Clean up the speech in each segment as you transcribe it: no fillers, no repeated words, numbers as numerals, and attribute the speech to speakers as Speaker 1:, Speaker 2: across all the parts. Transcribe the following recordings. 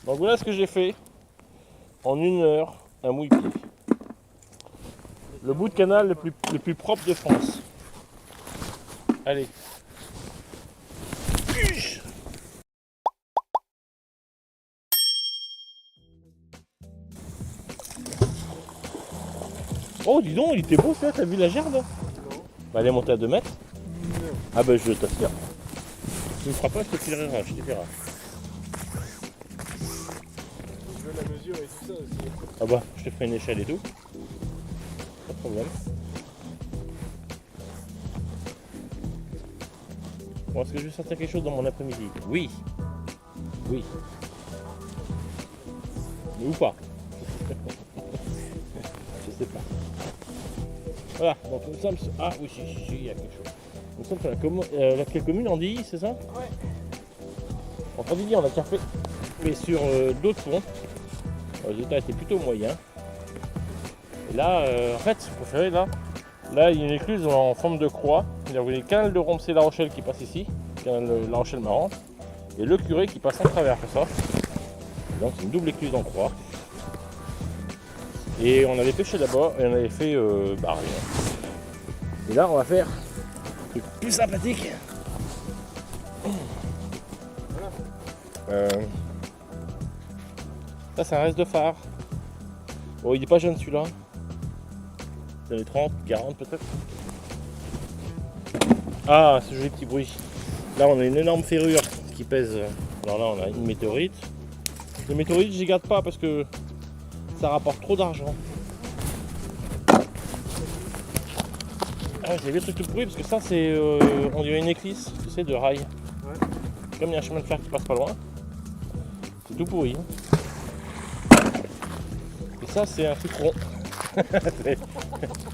Speaker 1: Donc voilà ce que j'ai fait en 1 heure, un mouille-pied. Le bout de canal le plus propre de France. Allez. Oh dis donc, il était beau ça, t'as vu la gerbe? Non. Bah elle est montée à 2 mètres. Non. Ah bah je t'assure. Tu me feras pas, je te filerai, je te ferai.
Speaker 2: Je veux la mesure et tout ça aussi.
Speaker 1: Ah bah je te ferai une échelle et tout. Pas de problème. Bon, est-ce que je vais sortir quelque chose dans mon après-midi? Oui. Oui. Mais ou pas? Je sais pas. Voilà, donc nous sommes sur... Ah oui, si, il y a quelque chose. Nous sommes sur laquelle commune? Andilly, c'est ça?
Speaker 2: Ouais.
Speaker 1: En Andilly, on a café, mais sur d'autres fonds. Le résultat était plutôt moyen. Et là, en fait, ce que vous savez, là, il y a une écluse en forme de croix. Il y a le canal de Romsey-La Rochelle qui passe ici, le canal de La Rochelle-Maran, et le curé qui passe en travers, comme ça. Donc c'est une double écluse en croix. Et on avait pêché là-bas et on avait fait rien. Et là on va faire le truc plus sympathique. Ça c'est un reste de phare. Oh il est pas jeune celui-là. C'est les 30, 40 peut-être. Ah ce joli petit bruit. Là on a une énorme ferrure qui pèse. Alors là on a une météorite. Les météorites je les garde pas parce que ça rapporte trop d'argent. Ah j'ai vu le truc tout pourri parce que ça c'est on dirait une éclisse, tu sais, de rail.
Speaker 2: Ouais.
Speaker 1: Comme il y a un chemin de fer qui passe pas loin, c'est tout pourri. Et ça c'est un truc rond.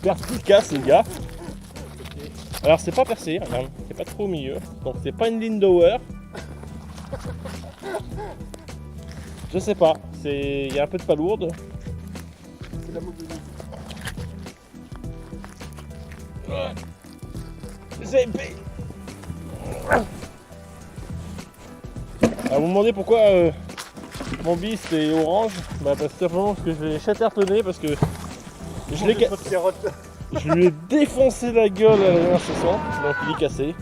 Speaker 1: Perspicace les gars. Alors c'est pas percé, regarde, c'est pas trop au milieu, donc c'est pas une Lindauer. Je sais pas, il y a un peu de palourde.
Speaker 2: C'est la mobilité.
Speaker 1: C'est épais. Alors vous me demandez pourquoi mon bis est orange? Bah parce que simplement parce que je l'ai chattertonné parce que je lui ai défoncé la gueule à la dernière session, donc il est cassé.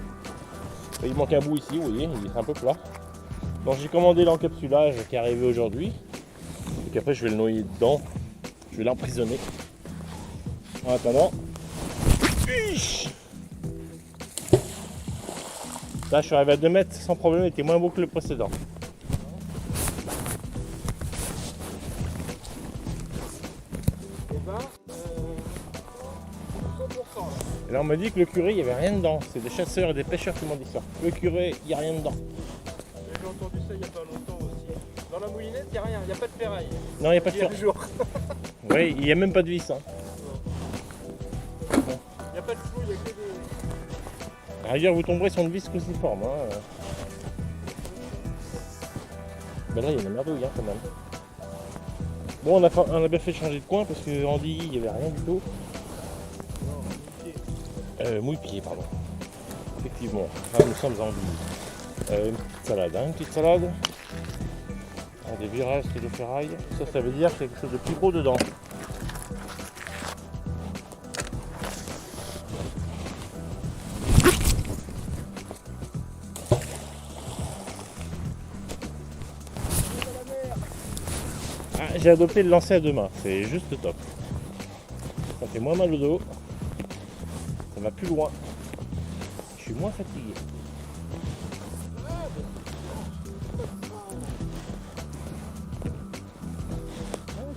Speaker 1: Il manque un bout ici, vous voyez, il est un peu plat. Donc j'ai commandé l'encapsulage qui est arrivé aujourd'hui. Et puis après je vais le noyer dedans. Je vais l'emprisonner. En attendant. Là je suis arrivé à 2 mètres sans problème, il était moins beau que le précédent.
Speaker 2: Et ben, 100% là.
Speaker 1: Et là on m'a dit que le curé il n'y avait rien dedans. C'est des chasseurs et des pêcheurs qui m'ont dit ça. Le curé il n'y a rien dedans.
Speaker 2: J'ai entendu ça il n'y a pas longtemps aussi. Dans la moulinette, il n'y a rien, il n'y a pas de ferraille.
Speaker 1: Non il n'y a pas de fer.
Speaker 2: Jour.
Speaker 1: Oui, il n'y a même pas de vis. Hein.
Speaker 2: Il n'y a pas de flou, il n'y a que des...
Speaker 1: À la rigueur, vous tomberez sur une vis cruciforme. Hein. Ben là, il y a une merdouille hein, quand même. Bon, on a bien fait changer de coin parce que Andilly, il n'y avait rien du tout. Mouille-pied, pardon. Effectivement, là, nous sommes en Andilly. Une petite salade, hein, une petite salade. Ah, des vieux restes de ferraille. Ça veut dire qu'il y a quelque chose de plus gros dedans. J'ai adopté le lancer à 2 mains, c'est juste top. Ça fait moins mal au dos, ça va plus loin, je suis moins fatigué. Ah,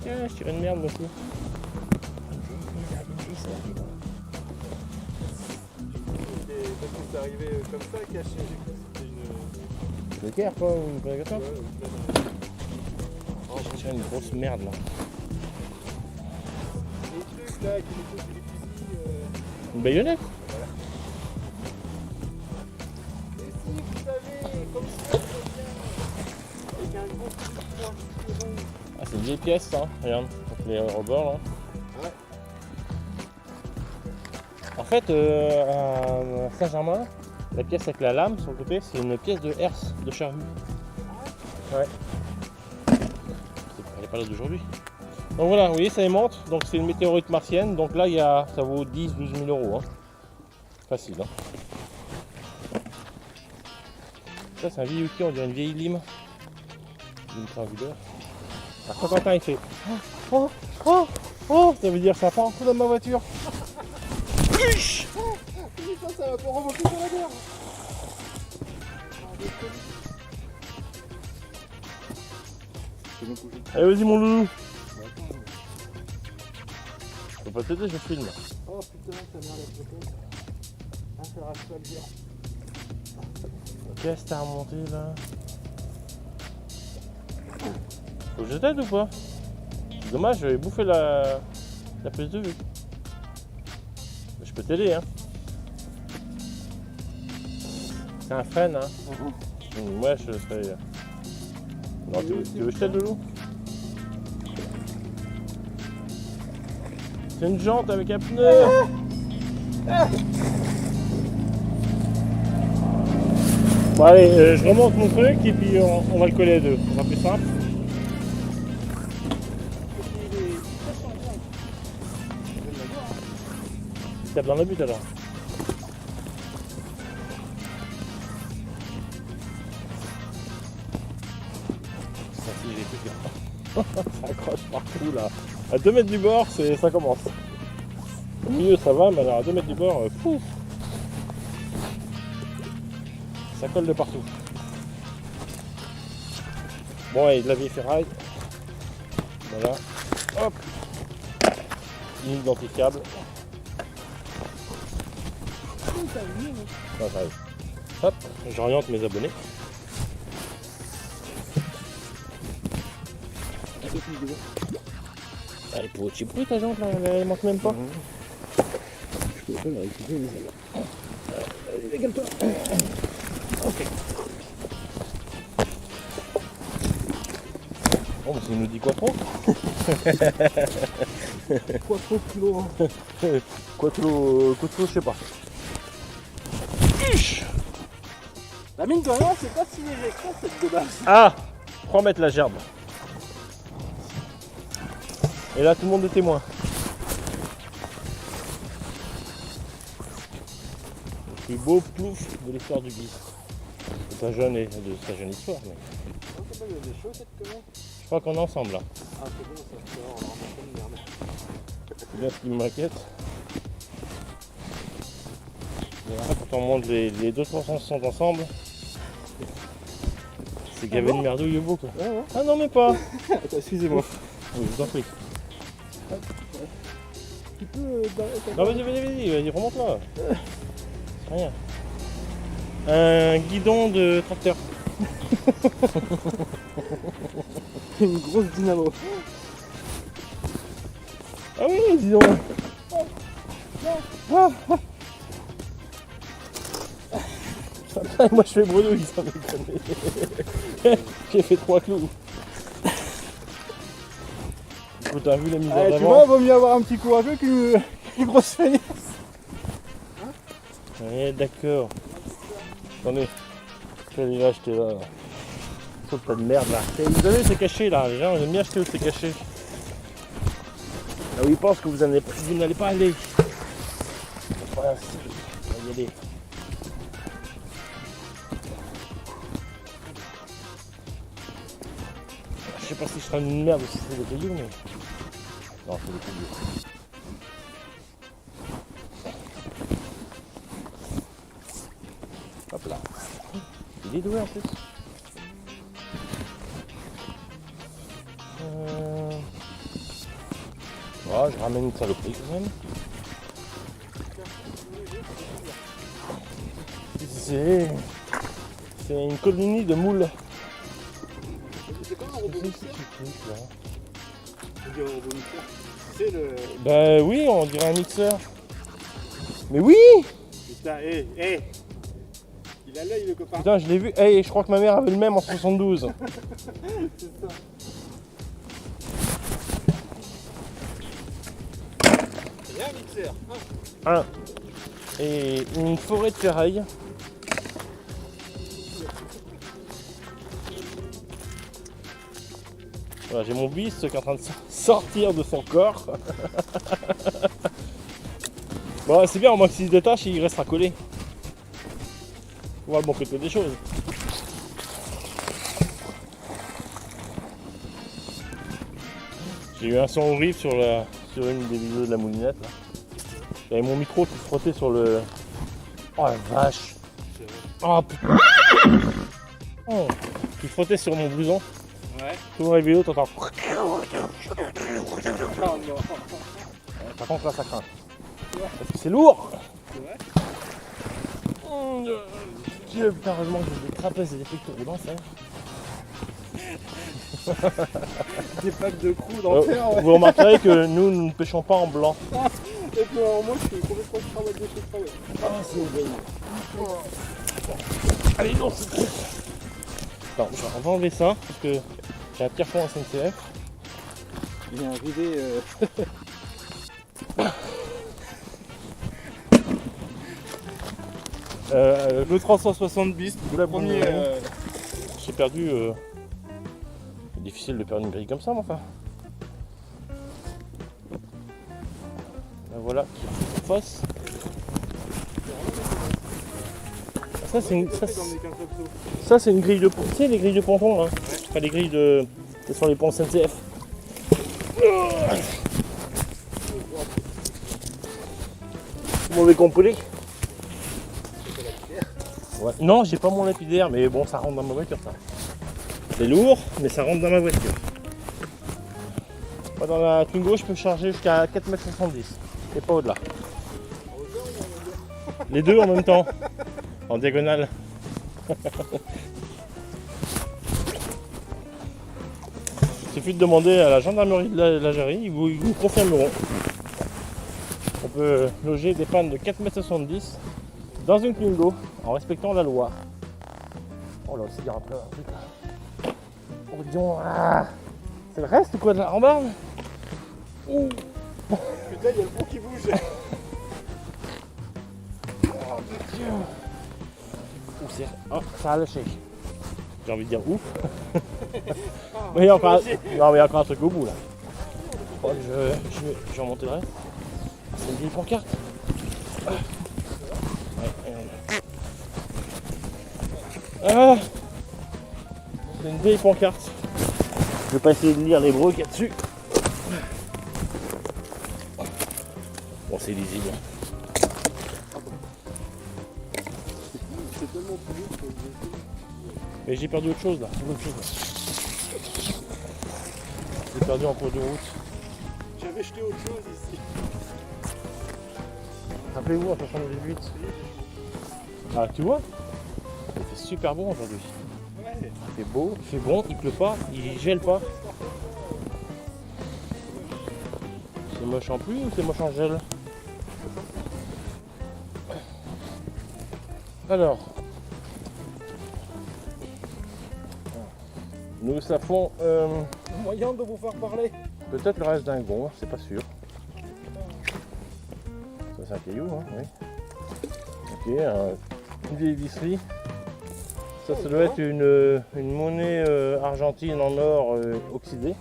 Speaker 1: tiens, je tire une merde aussi.
Speaker 2: Parce que c'est arrivé comme ça, caché, j'ai cru que c'était une...
Speaker 1: Le caire quoi, une connexion.
Speaker 2: Ouais,
Speaker 1: Oh, je tire une grosse merde là.
Speaker 2: les trucs là, qui nous posent des fusils...
Speaker 1: Une baïonnette.
Speaker 2: Et si vous savez, comme ça, avec un gros coup de poing qui rond.
Speaker 1: Ah, c'est une vieille pièce ça, regarde, avec les rebords là.
Speaker 2: Ouais.
Speaker 1: En fait, à Saint-Germain, la pièce avec la lame sur le côté, c'est une pièce de herse de charrue. Ouais. pas là d'aujourd'hui. Donc voilà, vous voyez, ça aimente. Donc c'est une météorite martienne. Donc là, ça vaut 10-12 000 euros. Hein. Facile. Hein. Ça, c'est un vieil outil, on dirait une vieille lime. Lime triangulaire. Alors, quand Quentin il fait oh, oh, oh, ça veut dire ça part un coup dans ma voiture.
Speaker 2: Ça va pour remonter sur la mer.
Speaker 1: Allez, vas-y, mon loulou. Je peux pas t'aider, je filme.
Speaker 2: Oh putain, ça merde la peut-être. Ah, ça rase pas le dire.
Speaker 1: Qu'est-ce que t'as remonté là? Faut que je t'aide ou pas? C'est dommage, j'avais bouffé la prise de vue. Mais je peux t'aider, hein. C'est un frein, hein. Moi, je serais. Non, tu veux que je t'aide, loulou? C'est une jante avec un pneu. Bon allez, je remonte mon truc et puis on va le coller à deux. Ça sera plus simple. Il tape dans le but alors. Ça, si, j'ai tout fait. Ça accroche partout là. À 2 mètres du bord, ça commence. Au milieu ça va, mais alors à 2 mètres du bord, pouf, ça colle de partout. Bon, et de la vieille ferraille. Voilà. Hop. Inidentifiable. Non, ça arrive. Hop, j'oriente mes abonnés. Elle est pour petit ta jante là, elle manque même pas. Je peux pas la récupérer. Allez, dégale-toi. Ok. Bon, bah, ça nous dit quoi trop?
Speaker 2: Quoi trop kilo?
Speaker 1: Quattro, je sais pas.
Speaker 2: La mine de rien, c'est pas si léger que ça, cette de base.
Speaker 1: Ah, 3 mètres la gerbe. Et là, tout le monde est témoin. Le plus beau plouf de l'histoire du bis. De sa jeune histoire. Mais...
Speaker 2: Il y a des choses, cette connerie.
Speaker 1: Je crois qu'on est ensemble là.
Speaker 2: Ah, c'est bon, ça se on va remonter une merde.
Speaker 1: C'est bien ce qui m'inquiète. Et là, quand on monte les deux tronçons sont ensemble, c'est qu'il y avait une merdouille au bout quoi.
Speaker 2: Ouais, ouais.
Speaker 1: Ah non, mais pas.
Speaker 2: Attends, excusez-moi.
Speaker 1: Oui, je vous en prie.
Speaker 2: Tu peux.
Speaker 1: Non, vas-y, remonte là. C'est rien. Un guidon de tracteur.
Speaker 2: Une grosse dynamo.
Speaker 1: Ah oui, dis donc. Moi je fais bredouille, ça me déconne. J'ai fait 3 clous. Écoute, t'as vu la mise en
Speaker 2: Tu
Speaker 1: avant?
Speaker 2: vois, vaut mieux avoir un petit courageux qu'une grosse feignasse.
Speaker 1: Ouais, d'accord. Attendez. Je vais aller acheter là. Ce tas de merde là. Vous savez, c'est caché là. Les gens ils aiment bien acheter où c'est caché. Là où ils pensent que vous n'allez pas aller. Voilà, si. On va y aller. Je sais pas si je serai une merde ou si c'est des cailloux, mais. Non, c'est des cailloux. Hop là. Il est doué en plus. Oh, je ramène une saloperie quand même. C'est une colonie de moules.
Speaker 2: C'est quoi un robot mixeur? On dirait un robot mixeur. C'est le.
Speaker 1: Bah oui, on dirait un mixeur. Mais oui!
Speaker 2: Putain, il a l'œil le copain.
Speaker 1: Putain, je l'ai vu. Hey, je crois que ma mère avait le même en 72.
Speaker 2: C'est ça. Il y a un mixeur.
Speaker 1: Un. Et une forêt de ferraille. Voilà, j'ai mon bis qui est en train de sortir de son corps. Bon, c'est bien, au moins que s'il se détache, il restera collé. On voit le bon côté des choses. J'ai eu un son horrible sur une des vidéos de la moulinette. J'avais mon micro qui se frottait sur le... Oh la vache! Oh putain! Oh, qui frottait sur mon blouson.
Speaker 2: Ouais.
Speaker 1: Souvent les vidéos, t'entends...
Speaker 2: Oh non.
Speaker 1: Par contre là ça craint. Parce que c'est lourd!
Speaker 2: C'est vrai?
Speaker 1: Dieu, putain, heureusement que j'ai des trapèzes et des pectoraux dedans, ça.
Speaker 2: Des packs de coups d'enfer, ouais.
Speaker 1: Vous remarquerez que nous ne pêchons pas en blanc.
Speaker 2: Et puis alors, moi je suis complètement cravate de chez Cravate.
Speaker 1: Ah, c'est horrible. Allez, non, c'est trop. Attends, on va enlever ça parce que j'ai un pierre-fond SNCF.
Speaker 2: Il est arrivé. Le 370,
Speaker 1: la
Speaker 2: premier.
Speaker 1: J'ai perdu. C'est difficile de perdre une grille comme ça, mais enfin. Ben voilà, qui est en face. Ça c'est une grille de ponton. Tu sais les grilles de ponton là. Enfin les grilles de. Ce sont les ponts SNCF. Vous m'avez compris? Ouais. Non, j'ai pas mon lapidaire, mais bon, ça rentre dans ma voiture ça. C'est lourd, mais ça rentre dans ma voiture. Moi, dans la Twingo, je peux charger jusqu'à 4,70 m et pas au-delà. Les deux en même temps, en diagonale. Il suffit de demander à la gendarmerie de l'Algérie, ils vous confirmeront. On peut loger des pannes de 4,70 m dans une Twingo en respectant la loi. Oh là, c'est bien un peu un truc là. Oh disons, ah, c'est le reste ou quoi de la rambarde? Oh.
Speaker 2: Putain, il y a le pont qui bouge.
Speaker 1: Oh, ça a lâché. J'ai envie de dire ouf. Mais il y a encore non, mais il y a encore un truc au bout là. Oh, je vais remonter le reste. C'est une vieille pancarte. Ah, c'est une vieille pancarte. Je vais pas essayer de lire l'hébreu qu'il y a dessus. Bon, c'est lisible.
Speaker 2: C'est tellement plus vite que
Speaker 1: Mais j'ai perdu autre chose là. J'ai perdu en cours de route.
Speaker 2: j'avais jeté autre chose ici.
Speaker 1: Rappelez-vous en 78. Ah, tu vois? Il fait super bon aujourd'hui.
Speaker 2: Ouais.
Speaker 1: Il fait beau, il fait bon, il pleut pas, il gèle pas. C'est moche en pluie ou c'est moche en gel? Alors, nous savons
Speaker 2: Moyen de vous faire parler.
Speaker 1: peut-être le reste d'un gond, c'est pas sûr. Ça c'est un caillou, hein, oui. Ok, une vieille visserie. Ça doit être une monnaie argentine en or oxydée.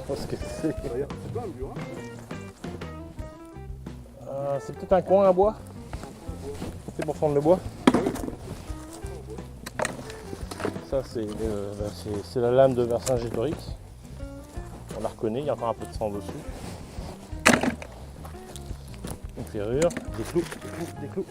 Speaker 1: Parce que c'est.
Speaker 2: C'est pas un bureau.
Speaker 1: C'est peut-être un coin à bois. C'est pour fendre le bois. Ça c'est la lame de Vercingétorix. On la reconnaît, il y a encore un peu de sang dessus. Une ferrure, des clous, des clous.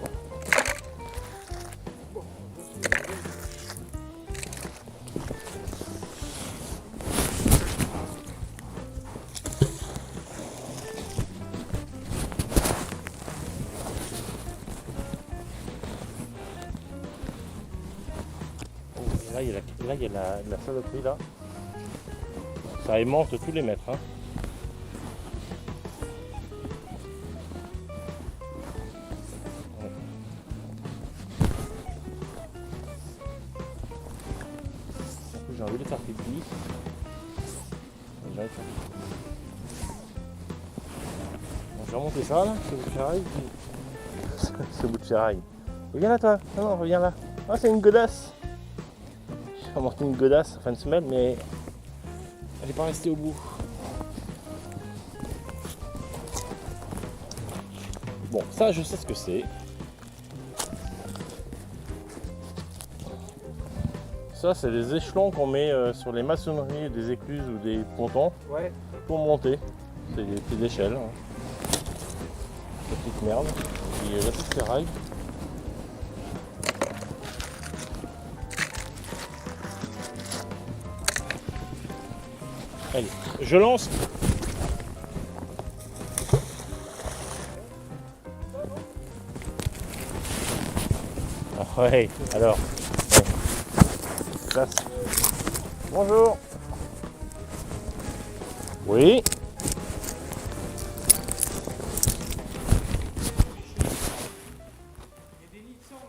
Speaker 1: Là, il y a la saloperie là. Ça aimante tous les mètres. Hein. Ouais. J'ai envie de faire pipi. J'ai envie de faire pipi. Bon, je vais remonter ça là, ce bout de ferraille. Ce bout de ferraille. Reviens là toi. Non, reviens là. Ah, c'est une godasse. a monté une godasse, enfin une semelle, mais elle n'est pas restée au bout. Bon, ça je sais ce que c'est. Ça, c'est des échelons qu'on met sur les maçonneries des écluses ou des pontons
Speaker 2: Ouais.
Speaker 1: pour monter. C'est des petites échelles. Hein. Des petites merdes. Et la petite ferraille. Allez, je lance. Ah ouais, alors. Ouais. Place. Bonjour. Oui.
Speaker 2: Il y a des nids de cendres,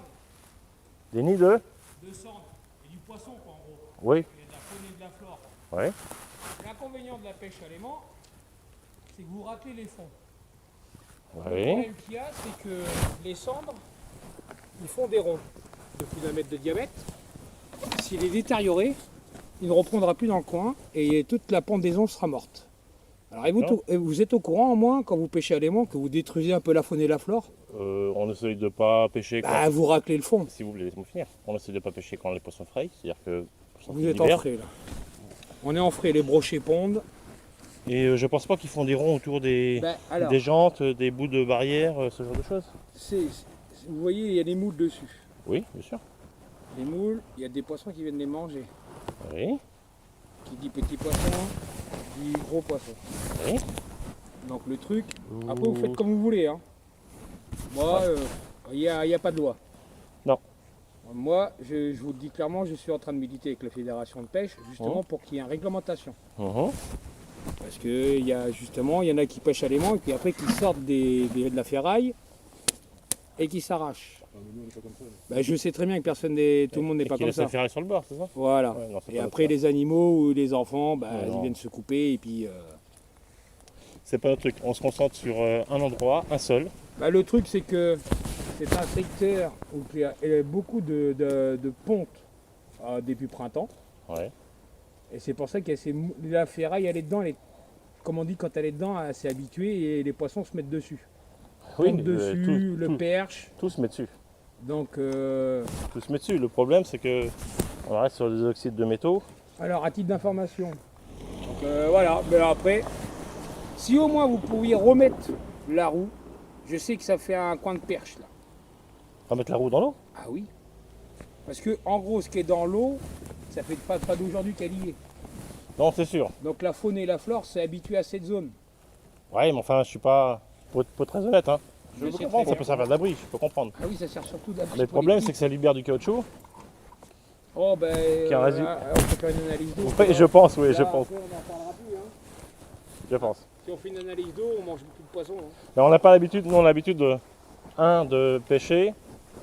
Speaker 1: Des nids de.
Speaker 2: de cendres et du poisson quoi en gros.
Speaker 1: Oui.
Speaker 2: Il y a de la faune et de la flore.
Speaker 1: Ouais.
Speaker 2: L'inconvénient de la pêche à l'aimant, c'est que vous raclez les fonds. Le
Speaker 1: Oui.
Speaker 2: problème qu'il y a, c'est que les cendres, ils font des ronds de plus d'1 mètre de diamètre. S'il est détérioré, il ne reprendra plus dans le coin et toute la pendaison sera morte. Alors, vous êtes au courant, au moins, quand vous pêchez à l'aimant, que vous détruisez un peu la faune et la flore?
Speaker 1: On essaye de pas pêcher quand.
Speaker 2: Bah, vous raclez le fond.
Speaker 1: Si vous voulez, laissez-moi finir. On essaie de pas pêcher quand les poissons frayent, c'est-à-dire que.
Speaker 2: Vous êtes en frais, là. On est en frais, les brochets pondent.
Speaker 1: Et je pense pas qu'ils font des ronds autour des,
Speaker 2: Ben, alors,
Speaker 1: des jantes, des bouts de barrière, ce genre de choses.
Speaker 2: vous voyez, il y a des moules dessus.
Speaker 1: Oui, bien sûr.
Speaker 2: Les moules, il y a des poissons qui viennent les manger.
Speaker 1: Oui.
Speaker 2: Qui dit petit poisson, dit gros poisson.
Speaker 1: Oui.
Speaker 2: Donc le truc, après vous faites comme vous voulez. Hein. Moi, il n'y a pas de loi.
Speaker 1: Non.
Speaker 2: Moi, je vous le dis clairement, je suis en train de militer avec la fédération de pêche, justement pour qu'il y ait une réglementation. Parce qu'il y a justement, il y en a qui pêchent à l'aimant et puis après qui sortent de la ferraille et qui s'arrachent. Ben, je sais très bien que tout le monde n'est pas comme ça.
Speaker 1: La ferraille sur le bord, c'est ça?
Speaker 2: Voilà.
Speaker 1: Ouais, non, c'est
Speaker 2: Et
Speaker 1: pas
Speaker 2: après
Speaker 1: notre
Speaker 2: les animaux ou les enfants, ben,
Speaker 1: Ouais,
Speaker 2: ils
Speaker 1: non.
Speaker 2: viennent se couper et puis.
Speaker 1: C'est pas notre truc. On se concentre sur un endroit, un seul.
Speaker 2: Ben, le truc c'est que c'est un secteur où il y a beaucoup de pontes début printemps.
Speaker 1: Ouais.
Speaker 2: Et c'est pour ça que la ferraille elle est dedans, comme on dit quand elle est dedans, elle s'est habituée et les poissons se mettent dessus.
Speaker 1: Oui,
Speaker 2: Ponte dessus, le perche.
Speaker 1: tout se met dessus.
Speaker 2: Donc,
Speaker 1: Tout se met dessus. Le problème, c'est que on reste sur des oxydes de métaux.
Speaker 2: alors à titre d'information, donc, voilà, mais après, si au moins vous pouviez remettre la roue, je sais que ça fait un coin de perche là.
Speaker 1: On va mettre la roue dans l'eau.
Speaker 2: Ah oui. Parce que en gros, ce qui est dans l'eau, ça fait pas d'aujourd'hui qu'elle y est.
Speaker 1: Non, c'est sûr.
Speaker 2: Donc la faune et la flore s'est habituée à cette zone.
Speaker 1: Ouais, mais enfin, je suis pas, pour être très honnête, hein. Je
Speaker 2: Mais
Speaker 1: peux
Speaker 2: c'est
Speaker 1: comprendre,
Speaker 2: très
Speaker 1: ça
Speaker 2: bien.
Speaker 1: peut servir d'abri, je peux comprendre.
Speaker 2: Ah oui, ça sert surtout d'abri.
Speaker 1: Mais le problème, c'est que ça libère du caoutchouc.
Speaker 2: Oh ben,
Speaker 1: Qui en résume.
Speaker 2: on peut faire une analyse d'eau.
Speaker 1: Oui, je pense, oui,
Speaker 2: Là,
Speaker 1: je pense.
Speaker 2: après, on n'en parlera plus. Hein.
Speaker 1: Je pense.
Speaker 2: Si on fait une analyse d'eau, on mange beaucoup de poissons. Hein.
Speaker 1: Mais on n'a pas l'habitude, nous on a l'habitude de pêcher,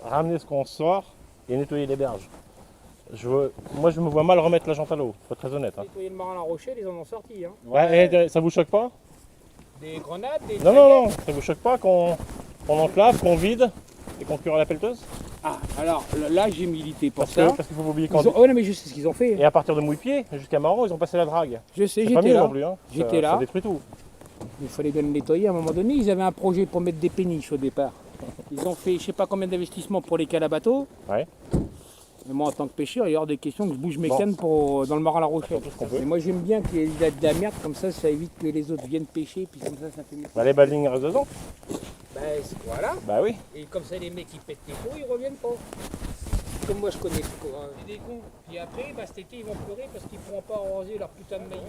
Speaker 1: ramener ce qu'on sort et nettoyer les berges. Moi je me vois mal remettre la jante à l'eau, faut être très honnête. Hein.
Speaker 2: Nettoyer le marin à la Rochelle, ils en ont sorti. Hein.
Speaker 1: Ouais, ça vous choque pas?
Speaker 2: Des grenades, des.
Speaker 1: Non, ça vous choque pas qu'on enclave, qu'on vide et qu'on cuire à la pelleteuse?
Speaker 2: Ah, alors là, j'ai milité pour ça.
Speaker 1: Parce qu'il faut pas oublier
Speaker 2: Ils ont... Oh, non, mais je sais ce qu'ils ont fait.
Speaker 1: Et à partir de Mouille-Pied jusqu'à Maron, ils ont passé la drague.
Speaker 2: Je sais,
Speaker 1: C'est pas
Speaker 2: j'étais
Speaker 1: mieux
Speaker 2: là.
Speaker 1: non plus. Hein.
Speaker 2: J'étais là.
Speaker 1: Ça détruit tout.
Speaker 2: Il fallait bien le nettoyer à un moment donné. Ils avaient un projet pour mettre des péniches au départ. Ils ont fait je sais pas combien d'investissements pour les cales à bateau.
Speaker 1: Ouais.
Speaker 2: Mais moi en tant que pêcheur, il y a hors des questions que je bouge mes
Speaker 1: Bon.
Speaker 2: cannes dans le marin à la Rochelle.
Speaker 1: Tout ce qu'on peut.
Speaker 2: Et moi j'aime bien qu'il y ait de la merde, comme ça évite que les autres viennent pêcher, puis comme ça fait mieux.
Speaker 1: Bah, les badlings restent dedans.
Speaker 2: Ben voilà.
Speaker 1: Bah oui.
Speaker 2: Et comme ça les mecs ils pètent les plombs, ils reviennent pas. Comme moi je connais c'est des cons. Puis après, bah, cet été ils vont pleurer parce qu'ils pourront pas arroser leur putain de maïs.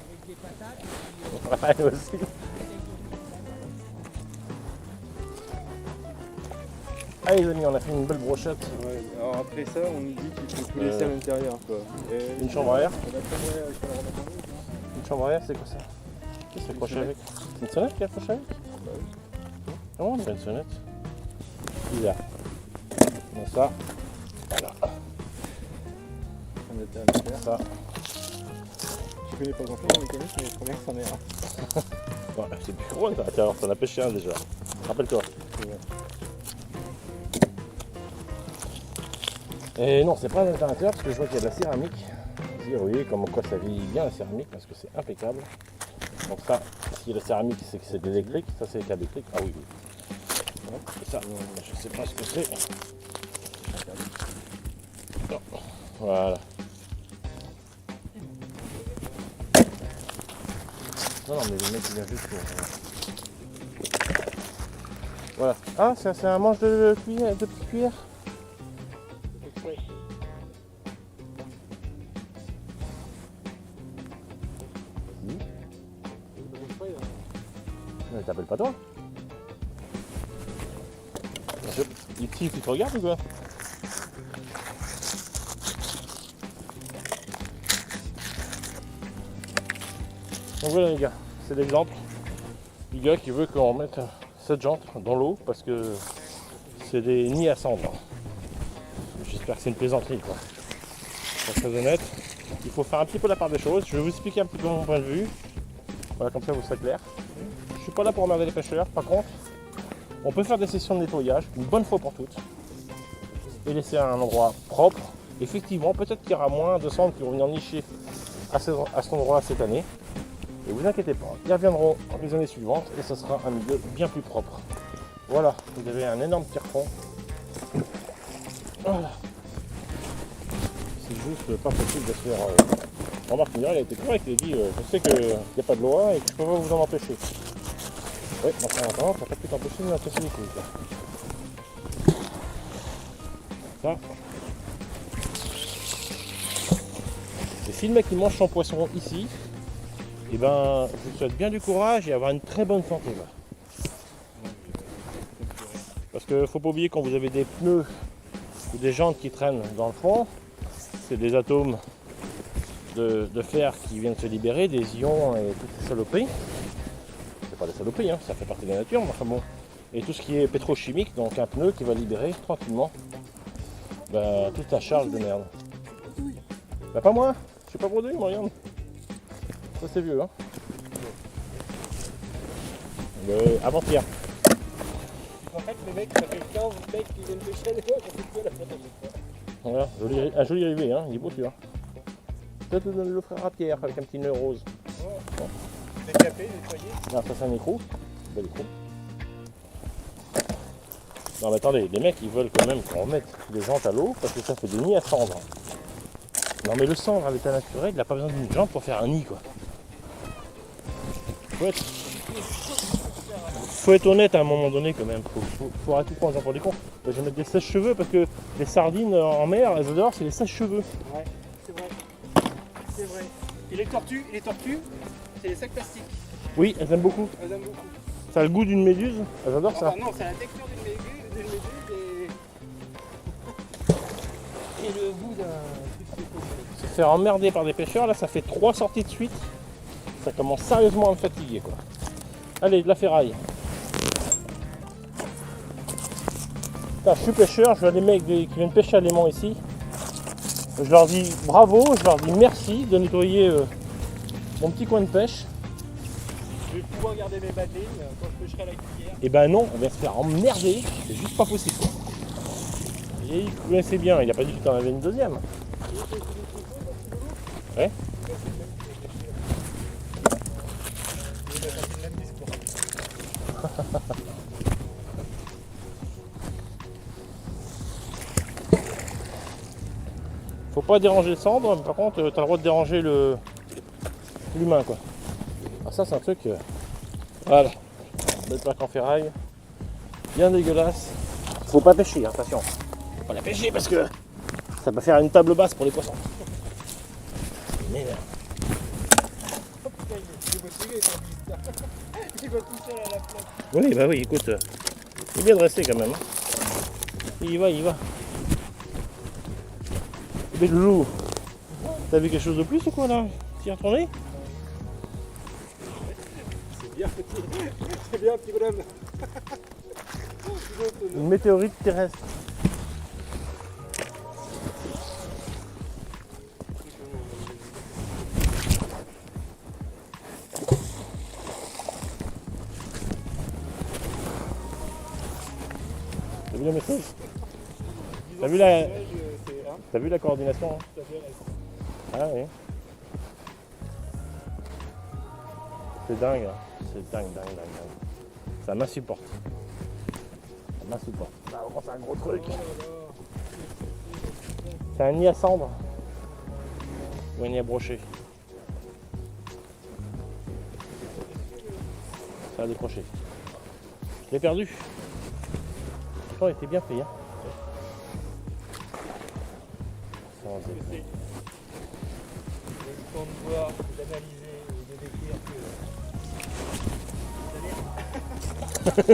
Speaker 2: Avec des patates. Et
Speaker 1: Ouais, aussi. Allez les amis, on a fait une belle brochette.
Speaker 3: Ouais, alors après ça, on nous dit qu'il faut tout laisser à l'intérieur. Quoi. Et-
Speaker 1: Une chambre à air.
Speaker 3: On va faire, ouais, je vais la remettre en route, hein.
Speaker 1: Une chambre à air, c'est quoi ça? Qu'est-ce que c'est accroché avec? C'est une sonnette qui est accrochée avec? Non, c'est une sonnette. Bizarre. Comme ça. Voilà.
Speaker 3: On était à l'intérieur.
Speaker 1: Ça.
Speaker 3: Je connais pas grand-chose dans les mécaniques, mais première sa mère.
Speaker 1: Ouais, c'est plus gros, ça. Tiens, alors t'en as pêché un déjà. Rappelle-toi. Et non, c'est pas un alternateur parce que je vois qu'il y a de la céramique. Dire oui, comme quoi ça vieillit bien la céramique parce que c'est impeccable. Donc ça, si la céramique c'est que c'est de l'électrique, ça c'est câble électrique. Ah oui, oui. Et ça, je sais pas ce que c'est. Non. Voilà. Non, non, mais le mec il vient juste pour. Voilà. Ah, c'est un manche de cuillère, de petite cuillère. Mais t'appelles pas toi? Ici, tu te regardes ou quoi? Donc voilà les gars, c'est l'exemple du gars qui veut qu'on mette cette jante dans l'eau parce que c'est des nids à cendres. J'espère que c'est une plaisanterie quoi. Pour être très honnête, il faut faire un petit peu la part des choses. Je vais vous expliquer un petit peu mon point de vue. Voilà, comme ça vous serez clair. Je suis pas là pour emmerder les pêcheurs, par contre, on peut faire des sessions de nettoyage une bonne fois pour toutes et laisser un endroit propre. Effectivement, peut-être qu'il y aura moins de cendres qui vont venir nicher à cet endroit cette année. Et vous inquiétez pas, ils reviendront les années suivantes et ce sera un milieu bien plus propre. Voilà, vous avez un énorme tire-fond. Voilà. C'est juste pas possible de se faire. Remarque, il a été correct, il a dit je sais qu'il n'y a pas de loi et que je peux pas vous en empêcher. Ouais, enfin attends, ça peut plus t'empêcher de casser les couilles. Ça. Et si le mec il mange son poisson ici, et ben je vous souhaite bien du courage et avoir une très bonne santé là. Parce que faut pas oublier quand vous avez des pneus ou des jantes qui traînent dans le fond, c'est des atomes de fer qui viennent se libérer, des ions et toutes ces saloperies. C'est pas des saloperies, hein, ça fait partie de la nature, mais enfin bon. Et tout ce qui est pétrochimique, donc un pneu qui va libérer tranquillement toute la charge de merde. Bah pas moi, je suis pas brodé, moi regarde. Ça c'est vieux hein. Avant-hier.
Speaker 2: En fait, les mecs, ça fait 15 mecs qui viennent pêcher les fois, ça fait que la photo.
Speaker 1: Voilà, un joli rivet, hein, il est beau celui-là. Peut-être le frère à Pierre avec un petit nœud rose.
Speaker 2: Bon. Décapé, nettoyé.
Speaker 1: Non, ça c'est un écrou. Bel écrou. Non mais attendez, les mecs ils veulent quand même qu'on remette des jantes à l'eau parce que ça fait des nids à cendres. Non mais le cendre à l'état naturel, il n'a pas besoin d'une jante pour faire un nid quoi. Faut être honnête à un moment donné quand même. Faut arrêter de prendre les gens pour des cons. Je vais mettre des sèche-cheveux parce que les sardines en mer, les odeurs, c'est les sèche-cheveux.
Speaker 2: Ouais, c'est vrai. C'est vrai. Et les tortues, c'est les sacs plastiques.
Speaker 1: Oui, elles aiment beaucoup.
Speaker 2: Elles aiment beaucoup.
Speaker 1: Ça a le goût d'une méduse, elles adorent ça.
Speaker 2: Non, c'est la texture d'une méduse et le goût d'un.
Speaker 1: Se faire emmerder par des pêcheurs, là ça fait 3 sorties de suite. Ça commence sérieusement à me fatiguer quoi. Allez, de la ferraille. Putain, je suis pêcheur, je vois des mecs qui viennent pêcher à l'aimant ici. Je leur dis bravo, je leur dis merci de nettoyer mon petit coin de pêche.
Speaker 2: Je vais pouvoir garder mes badines quand je pêcherai à la cuillère.
Speaker 1: Et ben non, on va se faire emmerder, c'est juste pas possible. Et il connaissait bien, il a pas dit que tu en avais une deuxième. Ouais. Faut pas déranger le cendre, mais par contre tu as le droit de déranger l'humain quoi. Ah ça c'est un truc. Voilà. Belle plaque en ferraille. Bien dégueulasse. Faut pas pêcher, hein, attention. Faut pas la pêcher parce que ça va faire une table basse pour les poissons. Mais
Speaker 2: Il va tout seul à la place.
Speaker 1: oui, bah oui, écoute. Il est bien dressé quand même. Hein. Il y va. Mais Loulou, t'as vu quelque chose de plus ou quoi là? T'y es retourné?
Speaker 2: C'est bien, petit bonhomme.
Speaker 1: Une météorite terrestre. T'as vu le message? T'as vu la... T'as vu la coordination hein? Ah oui. C'est dingue, hein. C'est dingue. Ça m'insupporte. Ça m'insupporte. Là, vraiment, c'est un gros truc. C'est un nid à cendre. Ou un nid à brocher. Ça a décroché. Je l'ai perdu. Oh, il était bien fait. Hein. Ça,
Speaker 3: C'est le temps de voir, d'analyser et de décrire que...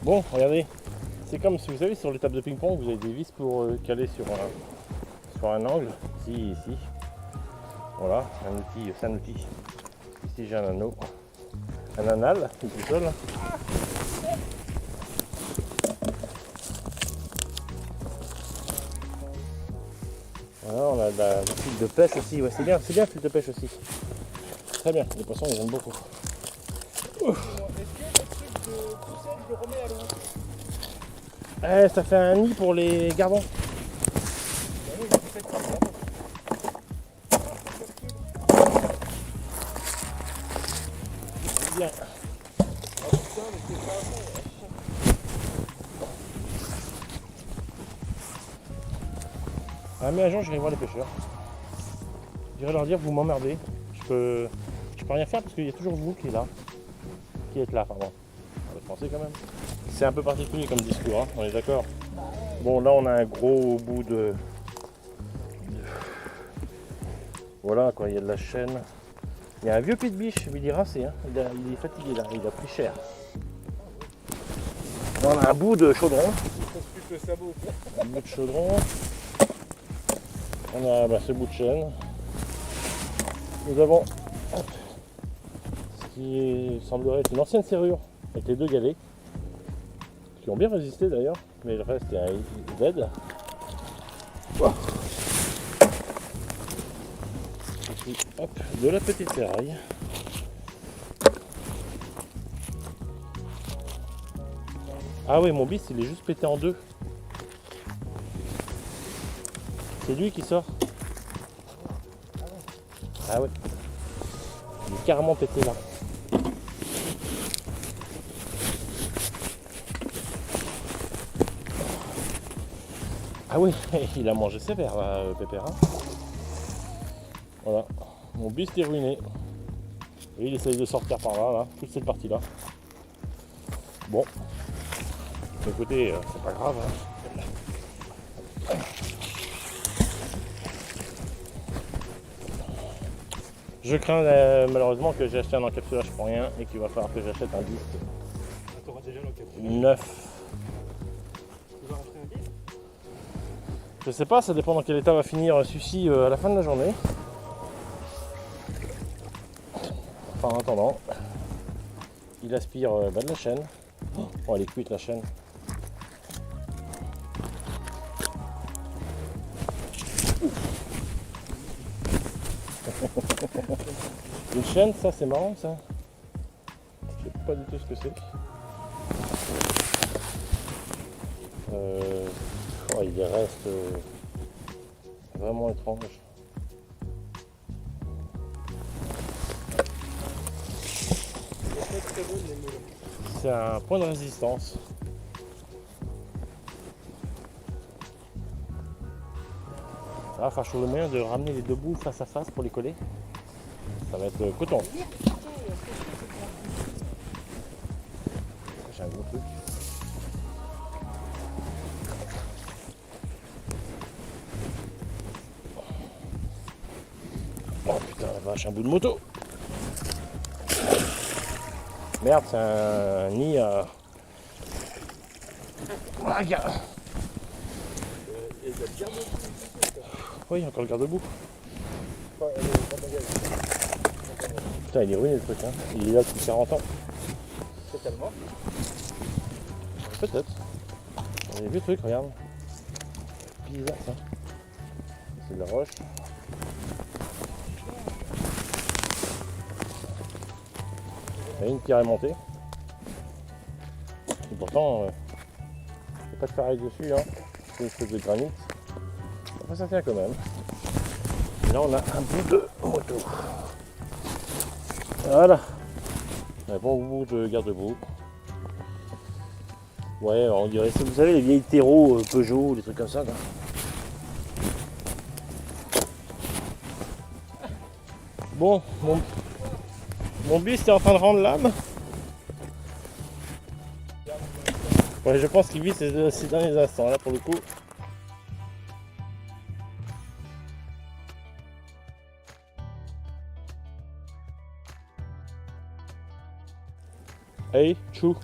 Speaker 1: Bon, regardez. C'est comme si vous savez sur les tables de ping-pong, vous avez des vis pour caler sur un angle. Ici. Voilà, un outil, c'est un outil. Ici j'ai un anneau. Un anal, tout seul. Voilà, on a de la file de pêche aussi. Ouais, c'est bien la file de pêche aussi. Très bien, les poissons ils aiment beaucoup.
Speaker 3: Est-ce que le truc de poussette, je le remets à l'eau?
Speaker 1: Ça fait un nid pour les gardons. Bien. Mais un jour j'irai voir les pêcheurs. J'irai leur dire vous m'emmerdez. Je peux rien faire parce qu'il y a toujours vous qui êtes là, pardon. On va penser quand même. C'est un peu particulier comme discours, hein, on est d'accord. Bon là on a un gros bout de... Voilà quoi, il y a de la chaîne. Il y a un vieux pied de biche, il est rincé, hein. Il est fatigué là, il a pris cher. Là, on a un bout de chaudron. Un bout de chaudron. On a ce bout de chaîne. Nous avons ce qui semblerait être une ancienne serrure avec les deux galets qui ont bien résisté d'ailleurs, mais le reste est un Z. Wow. Et puis hop, de la petite ferraille. Ah oui, mon bis il est juste pété en deux. C'est lui qui sort. Ah ouais. Il est carrément pété là. Ah oui, il a mangé sévère là, Pépère. Voilà. Mon buste est ruiné. Et il essaye de sortir par là, toute cette partie là. Bon. Écoutez, c'est pas grave. Hein. Je crains malheureusement que j'ai acheté un encapsulage pour rien et qu'il va falloir que j'achète un disque neuf.
Speaker 3: Tu vas racheter un disque?
Speaker 1: Je sais pas, ça dépend dans quel état va finir celui-ci à la fin de la journée. Enfin en attendant, il aspire de la chaîne. Oh elle est cuite la chaîne. Une chaîne, ça c'est marrant ça. Je sais pas du tout ce que c'est. Oh, il reste vraiment étrange. C'est un point de résistance. Là, il va trouver le moyen de ramener les deux bouts face à face pour les coller. Ça va être coton. J'ai un gros truc. Oh putain la vache, un bout de moto. Merde, c'est un nid à... Ah, regarde. Oui, il y a encore le garde-boue. Putain, il est ruiné le truc, hein. Il est là depuis 40 ans.
Speaker 3: Totalement.
Speaker 1: Peut-être. Il y a vieux trucs, regarde. Bizarre ça. C'est de la roche. Il y a une pierre aimantée. Et pourtant, il n'y a pas de ferraille dessus, hein. C'est une espèce de granit. Enfin, ça tient quand même. Et là, on a un bout de moto. Voilà. Un bon bout de garde-boue. Ouais, on dirait, vous savez, les vieilles terreaux Peugeot, des trucs comme ça. Là. Bon, mon bus est en train de rendre l'âme. Ouais, je pense qu'il vit ces derniers instants, là, pour le coup. Hey, chou.